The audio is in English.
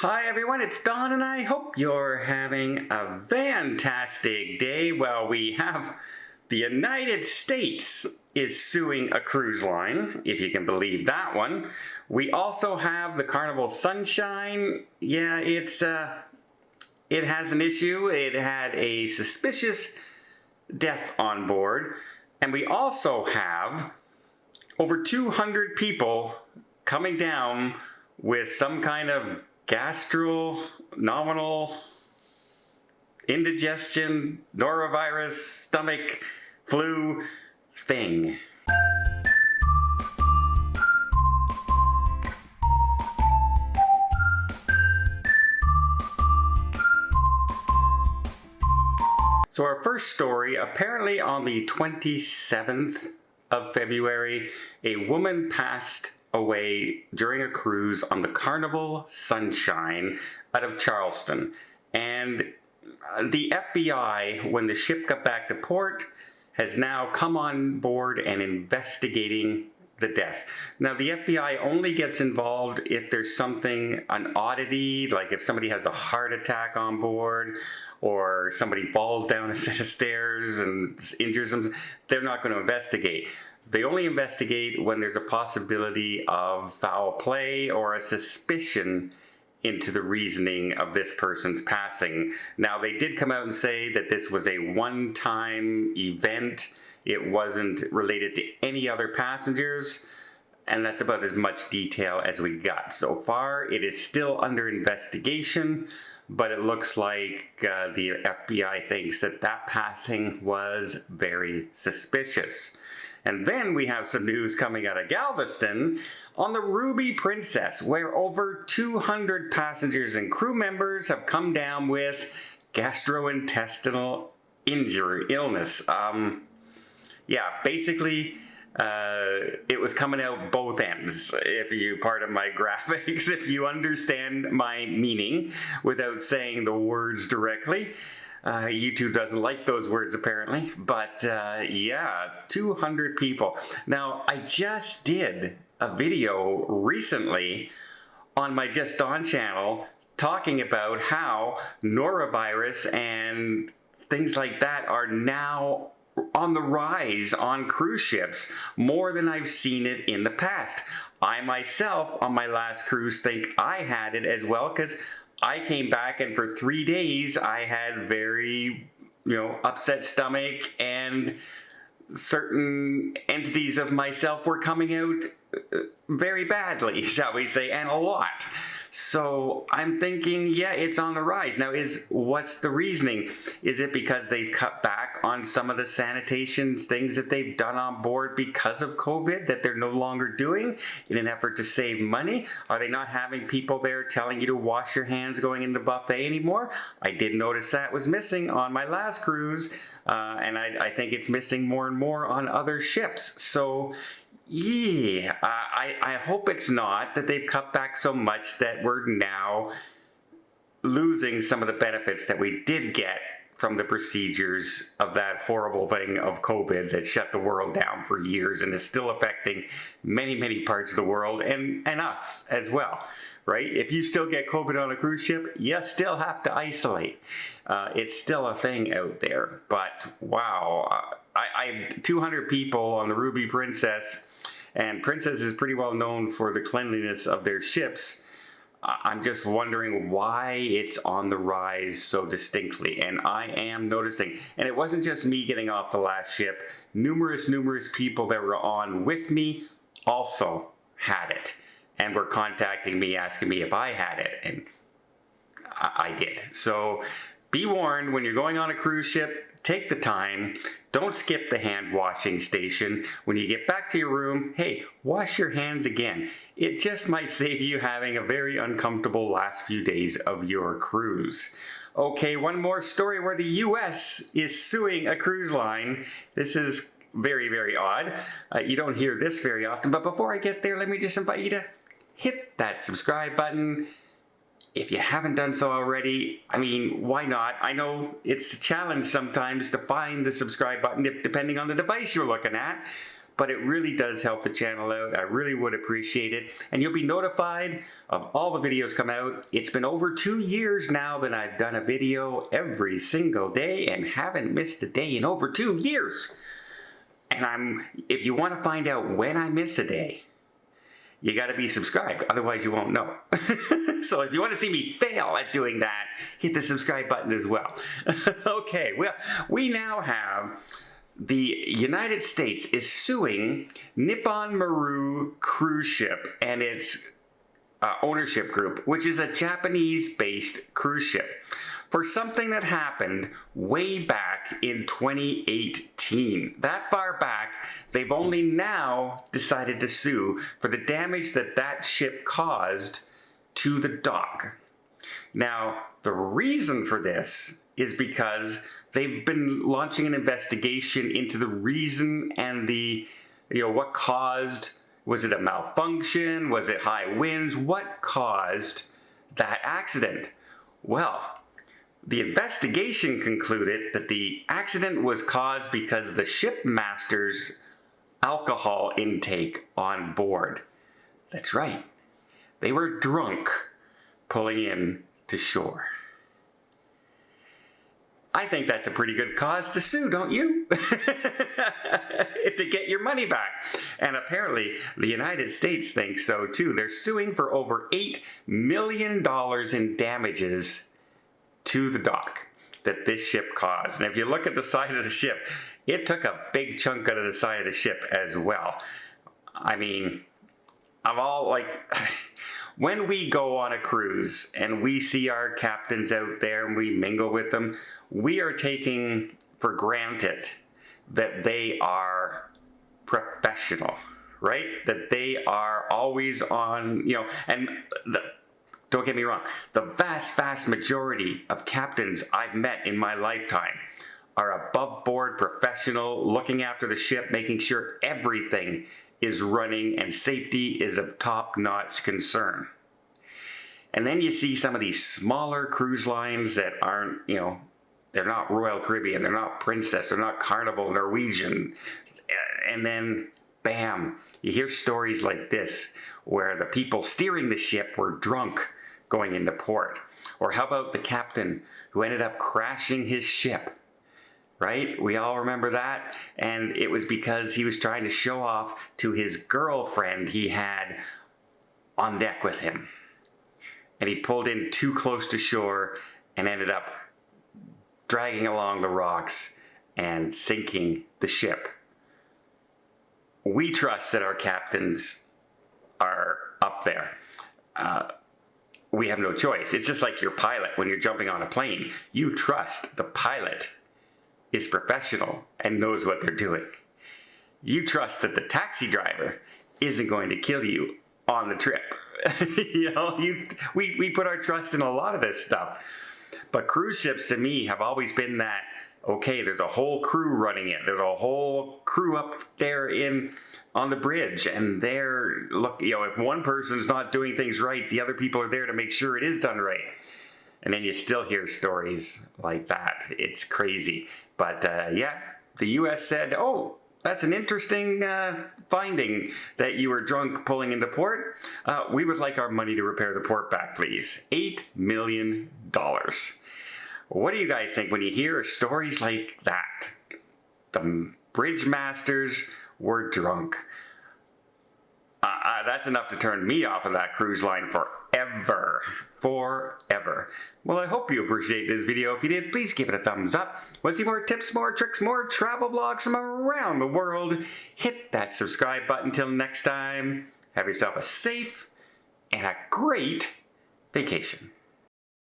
Hi everyone, it's Don and I hope you're having a fantastic day. Well, we have the United States is suing a cruise line, if you can believe that one. We also have the Carnival Sunshine. Yeah, it has an issue. It had a suspicious death on board. And we also have over 200 people coming down with some kind of gastrointestinal indigestion, norovirus, stomach, flu thing. So our first story, apparently on the 27th of February, a woman passed away during a cruise on the Carnival Sunshine out of Charleston. And the FBI, when the ship got back to port, has now come on board and investigating the death. Now, the FBI only gets involved if there's something, an oddity, like if somebody has a heart attack on board or somebody falls down a set of stairs and injures them. They're not going to investigate. They only investigate when there's a possibility of foul play or a suspicion into the reasoning of this person's passing. Now, they did come out and say that this was a one-time event. It wasn't related to any other passengers, and that's about as much detail as we got. So far, it is still under investigation, but it looks like the FBI thinks that that passing was very suspicious. And then we have some news coming out of Galveston on the Ruby Princess, where over 200 passengers and crew members have come down with gastrointestinal illness. Yeah, basically, it was coming out both ends, if you pardon my graphics, if you understand my meaning without saying the words directly. YouTube doesn't like those words apparently, but yeah, 200 people. Now, I just did a video recently on my Just On channel talking about how norovirus and things like that are now on the rise on cruise ships, more than I've seen it in the past. I myself, on my last cruise, think I had it as well, because I came back and for 3 days I had very, upset stomach, and certain entities of myself were coming out very badly, shall we say, and a lot. So I'm thinking, yeah, it's on the rise. Now, what's the reasoning? Is it because they've cut back on some of the sanitation things that they've done on board because of COVID that they're no longer doing in an effort to save money? Are they not having people there telling you to wash your hands going in the buffet anymore? I did notice that was missing on my last cruise, and I think it's missing more and more on other ships. So yeah, I hope it's not that they've cut back so much that we're now losing some of the benefits that we did get from the procedures of that horrible thing of COVID that shut the world down for years and is still affecting many, many parts of the world and us as well, right? If you still get COVID on a cruise ship, you still have to isolate. It's still a thing out there, but wow, 200 people on the Ruby Princess, and Princess is pretty well known for the cleanliness of their ships. I'm just wondering why it's on the rise so distinctly, and I am noticing. And it wasn't just me getting off the last ship. Numerous people that were on with me also had it, and were contacting me, asking me if I had it, and I did. So be warned, when you're going on a cruise ship, take the time. Don't skip the hand washing station. When you get back to your room, hey, wash your hands again. It just might save you having a very uncomfortable last few days of your cruise. Okay, one more story where the US is suing a cruise line. This is very, very odd. You don't hear this very often, but before I get there, let me just invite you to hit that subscribe button. If you haven't done so already, I mean, why not? I know it's a challenge sometimes to find the subscribe button depending on the device you're looking at, but it really does help the channel out. I really would appreciate it. And you'll be notified of all the videos come out. It's been over 2 years now that I've done a video every single day and haven't missed a day in over 2 years. And if you want to find out when I miss a day, you got to be subscribed, otherwise you won't know. So if you want to see me fail at doing that, hit the subscribe button as well. Okay, well, we now have the United States is suing Nippon Maru cruise ship and its ownership group, which is a Japanese-based cruise ship, for something that happened way back in 2018. That far back, they've only now decided to sue for the damage that that ship caused to the dock. Now, the reason for this is because they've been launching an investigation into the reason and what caused, was it a malfunction? Was it high winds? What caused that accident? Well, the investigation concluded that the accident was caused because the shipmaster's alcohol intake on board. That's right. They were drunk pulling in to shore. I think that's a pretty good cause to sue, don't you? To get your money back. And apparently the United States thinks so too. They're suing for over $8 million in damages to the dock that this ship caused. And if you look at the side of the ship, it took a big chunk out of the side of the ship as well. I mean, when we go on a cruise and we see our captains out there and we mingle with them, we are taking for granted that they are professional, right? That they are always on, don't get me wrong, the vast majority of captains I've met in my lifetime are above board professional, looking after the ship, making sure everything is running and safety is a top-notch concern. And then you see some of these smaller cruise lines that aren't, they're not Royal Caribbean, they're not Princess, they're not Carnival, Norwegian. And then, bam, you hear stories like this where the people steering the ship were drunk going into port. Or how about the captain who ended up crashing his ship? Right? We all remember that. And it was because he was trying to show off to his girlfriend he had on deck with him. And he pulled in too close to shore and ended up dragging along the rocks and sinking the ship. We trust that our captains are up there. We have no choice. It's just like your pilot when you're jumping on a plane. You trust the pilot is professional and knows what they're doing. You trust that the taxi driver isn't going to kill you on the trip. We put our trust in a lot of this stuff. But cruise ships to me have always been that, okay, there's a whole crew running it. There's a whole crew up there on the bridge, and if one person's not doing things right, the other people are there to make sure it is done right. And then you still hear stories like that. It's crazy. But the U.S. said, oh, that's an interesting finding that you were drunk pulling into port. We would like our money to repair the port back, please. $8 million. What do you guys think when you hear stories like that? The bridge masters were drunk. That's enough to turn me off of that cruise line forever. Forever. Well, I hope you appreciate this video. If you did, please give it a thumbs up. Want to see more tips, more tricks, more travel vlogs from around the world? Hit that subscribe button. Till next time, have yourself a safe and a great vacation.